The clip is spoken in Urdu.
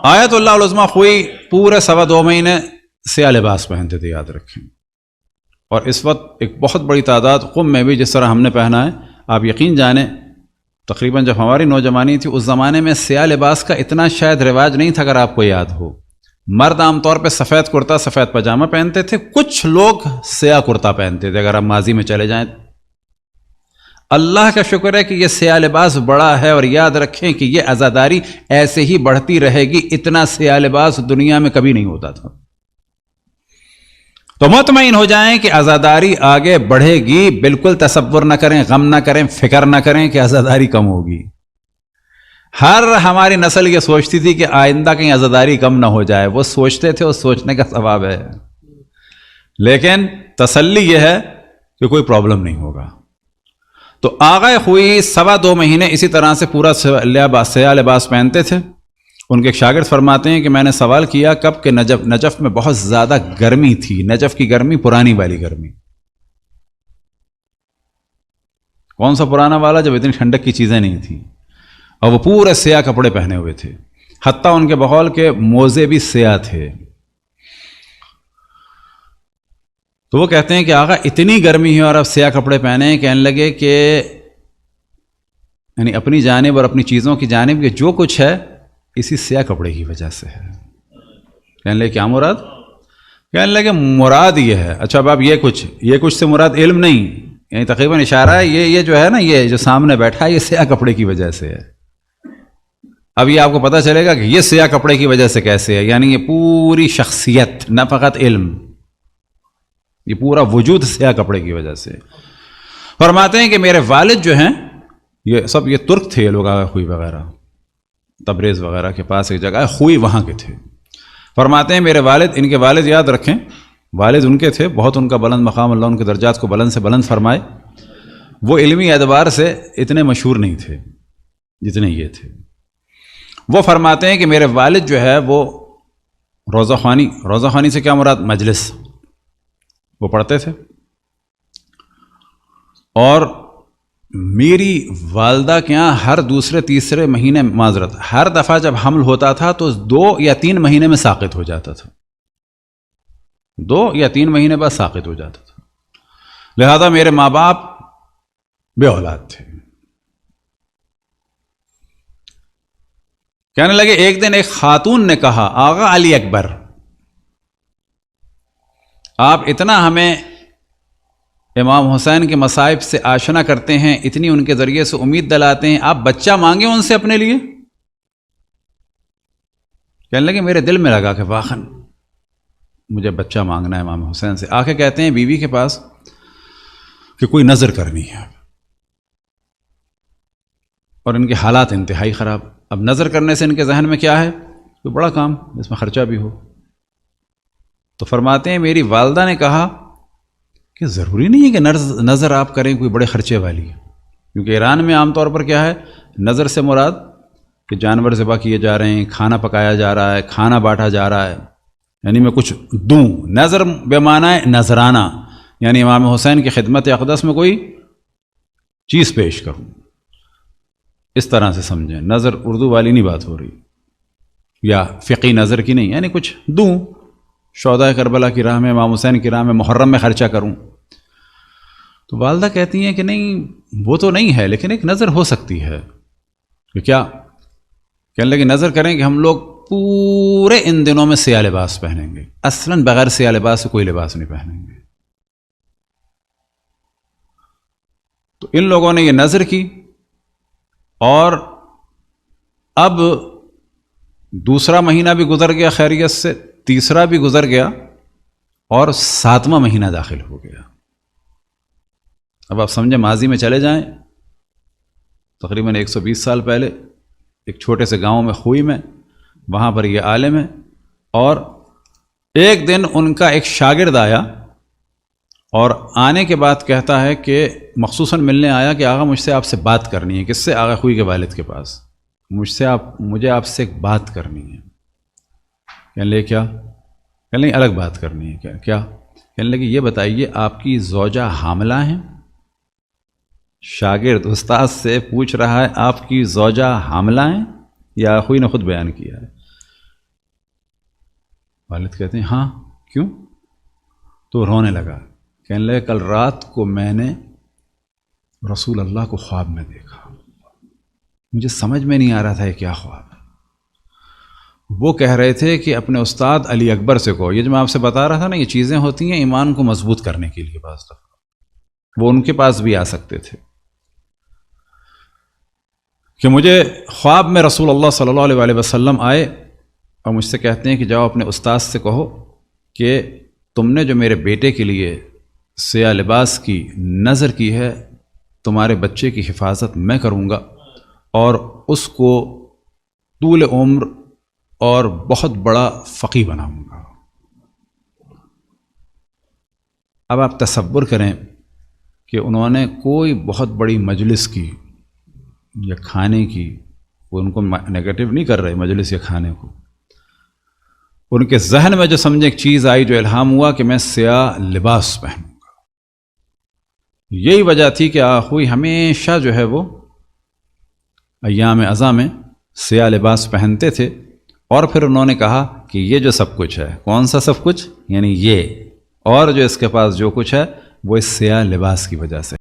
آیت اللہ العظمیٰ خوئی پورے 2.25 مہینے سیاہ لباس پہنتے تھے، یاد رکھیں. اور اس وقت ایک بہت بڑی تعداد قم میں بھی جس طرح ہم نے پہنا ہے، آپ یقین جانیں تقریباً جب ہماری نوجوانی تھی اس زمانے میں سیاہ لباس کا اتنا شاید رواج نہیں تھا. اگر آپ کو یاد ہو، مرد عام طور پہ سفید کرتا سفید پاجامہ پہنتے تھے، کچھ لوگ سیاہ کرتا پہنتے تھے. اگر آپ ماضی میں چلے جائیں، اللہ کا شکر ہے کہ یہ سیاہ لباس بڑا ہے، اور یاد رکھیں کہ یہ عزاداری ایسے ہی بڑھتی رہے گی. اتنا سیاہ لباس دنیا میں کبھی نہیں ہوتا تھا. تو مطمئن ہو جائیں کہ عزاداری آگے بڑھے گی. بالکل تصور نہ کریں، غم نہ کریں، فکر نہ کریں کہ عزاداری کم ہوگی. ہر ہماری نسل یہ سوچتی تھی کہ آئندہ کہیں عزاداری کم نہ ہو جائے. وہ سوچتے تھے، وہ سوچنے کا ثواب ہے. لیکن تسلی یہ ہے کہ کوئی پرابلم نہیں ہوگا. تو آغا خوئی 2.25 مہینے اسی طرح سے پورا سیاہ لباس پہنتے تھے. ان کے ایک شاگرد فرماتے ہیں کہ میں نے سوال کیا کب کہ نجف میں بہت زیادہ گرمی تھی. نجف کی گرمی پرانی والی گرمی. کون سا پرانا والا؟ جب اتنی ٹھنڈک کی چیزیں نہیں تھیں، اور وہ پورے سیاہ کپڑے پہنے ہوئے تھے. حتیٰ ان کے بقول کے موزے بھی سیاہ تھے. تو وہ کہتے ہیں کہ آقا اتنی گرمی ہے اور اب سیاہ کپڑے پہنے ہیں. کہنے لگے کہ یعنی اپنی جانب اور اپنی چیزوں کی جانب یہ جو کچھ ہے اسی سیاہ کپڑے کی وجہ سے ہے. کہنے لگے کیا مراد؟ کہنے لگے مراد یہ ہے. اچھا اب آپ یہ کچھ سے مراد علم نہیں، یعنی تقریباً اشارہ ہے یہ جو ہے نا، یہ جو سامنے بیٹھا ہے یہ سیاہ کپڑے کی وجہ سے ہے. اب یہ آپ کو پتہ چلے گا کہ یہ سیاہ کپڑے کی وجہ سے کیسے ہے. یعنی یہ پوری شخصیت، نہ فقط علم، یہ پورا وجود سیاہ کپڑے کی وجہ سے. فرماتے ہیں کہ میرے والد جو ہیں یہ سب یہ ترک تھے، یہ لوگ آغا خوئی وغیرہ، تبریز وغیرہ کے پاس ایک جگہ ہے خوئی، وہاں کے تھے. فرماتے ہیں میرے والد، ان کے والد یاد رکھیں، والد ان کے تھے بہت، ان کا بلند مقام، اللہ ان کے درجات کو بلند سے بلند فرمائے. وہ علمی اعتبار سے اتنے مشہور نہیں تھے جتنے یہ تھے. وہ فرماتے ہیں کہ میرے والد جو ہے وہ روضہ خوانی سے کیا مراد؟ مجلس. وہ پڑھتے تھے. اور میری والدہ کے یہاں ہر دوسرے تیسرے مہینے، معذرت، ہر دفعہ جب حمل ہوتا تھا تو 2 یا 3 مہینے میں ساقط ہو جاتا تھا. 2 یا 3 مہینے بعد ساقط ہو جاتا تھا. لہذا میرے ماں باپ بے اولاد تھے. کہنے لگے ایک دن ایک خاتون نے کہا آغا علی اکبر، آپ اتنا ہمیں امام حسین کے مصائب سے آشنا کرتے ہیں، اتنی ان کے ذریعے سے امید دلاتے ہیں، آپ بچہ مانگیں ان سے اپنے لیے. کہنے لگے میرے دل میں لگا کہ واقعاً مجھے بچہ مانگنا ہے امام حسین سے. آ کے کہتے ہیں بیوی کے پاس کہ کوئی نظر کرنی ہے، اور ان کے حالات انتہائی خراب. اب نظر کرنے سے ان کے ذہن میں کیا ہے؟ کوئی بڑا کام جس میں خرچہ بھی ہو. تو فرماتے ہیں میری والدہ نے کہا کہ ضروری نہیں ہے کہ نظر آپ کریں کوئی بڑے خرچے والی، کیونکہ ایران میں عام طور پر کیا ہے، نظر سے مراد کہ جانور ذبح کیے جا رہے ہیں، کھانا پکایا جا رہا ہے، کھانا بانٹا جا رہا ہے، یعنی میں کچھ دوں. نظر بے معنی نذرانہ، یعنی امام حسین کی خدمت اقدس میں کوئی چیز پیش کروں. اس طرح سے سمجھیں، نظر اردو والی نہیں بات ہو رہی، یا فقی نظر کی نہیں، یعنی کچھ دوں، شہداء کربلا کی راہ میں، امام حسین کی راہ میں، محرم میں خرچہ کروں. تو والدہ کہتی ہیں کہ نہیں وہ تو نہیں ہے، لیکن ایک نظر ہو سکتی ہے. کہ کیا؟ کہنے لگے نظر کریں کہ ہم لوگ پورے ان دنوں میں سیاہ لباس پہنیں گے، اصلاً بغیر سیاہ لباس سے کوئی لباس نہیں پہنیں گے. تو ان لوگوں نے یہ نظر کی، اور اب دوسرا مہینہ بھی گزر گیا خیریت سے، تیسرا بھی گزر گیا، اور 7واں مہینہ داخل ہو گیا. اب آپ سمجھیں، ماضی میں چلے جائیں تقریباً 120 سال پہلے، ایک چھوٹے سے گاؤں میں خوئی میں، وہاں پر یہ عالم ہے. اور ایک دن ان کا ایک شاگرد آیا، اور آنے کے بعد کہتا ہے کہ مخصوصاً ملنے آیا کہ آغا مجھ سے آپ سے بات کرنی ہے. کس سے؟ آغا خوئی کے والد کے پاس. مجھے آپ سے ایک بات کرنی ہے. کہنے لگے کیا؟ کہنے لگے الگ بات کرنی ہے. کیا؟ کہنے لگے یہ بتائیے آپ کی زوجہ حاملہ ہیں؟ شاگرد استاد سے پوچھ رہا ہے آپ کی زوجہ حاملہ ہیں؟ یا خوئی نے خود بیان کیا ہے. والد کہتے ہیں ہاں کیوں؟ تو رونے لگا، کہنے لگے کل رات کو میں نے رسول اللہ کو خواب میں دیکھا، مجھے سمجھ میں نہیں آ رہا تھا یہ کیا خواب ہے۔ وہ کہہ رہے تھے کہ اپنے استاد علی اکبر سے کہو، یہ جو میں آپ سے بتا رہا تھا نا، یہ چیزیں ہوتی ہیں ایمان کو مضبوط کرنے کے لیے، بعض دفعہ وہ ان کے پاس بھی آ سکتے تھے کہ مجھے خواب میں رسول اللہ صلی اللہ علیہ وسلم آئے اور مجھ سے کہتے ہیں کہ جاؤ اپنے استاد سے کہو کہ تم نے جو میرے بیٹے کے لیے سیاہ لباس کی نظر کی ہے، تمہارے بچے کی حفاظت میں کروں گا اور اس کو طول عمر اور بہت بڑا فقیہ بناؤں گا۔ اب آپ تصور کریں کہ انہوں نے کوئی بہت بڑی مجلس کی یا کھانے کی، وہ ان کو نیگیٹو نہیں کر رہے مجلس یا کھانے کو، ان کے ذہن میں جو سمجھے ایک چیز آئی، جو الہام ہوا کہ میں سیاہ لباس پہنوں گا۔ یہی وجہ تھی کہ آخوئی ہمیشہ جو ہے وہ ایام اعضاء میں سیاہ لباس پہنتے تھے، اور پھر انہوں نے کہا کہ یہ جو سب کچھ ہے، کون سا سب کچھ؟ یعنی یہ اور جو اس کے پاس جو کچھ ہے وہ اس سیاہ لباس کی وجہ سے۔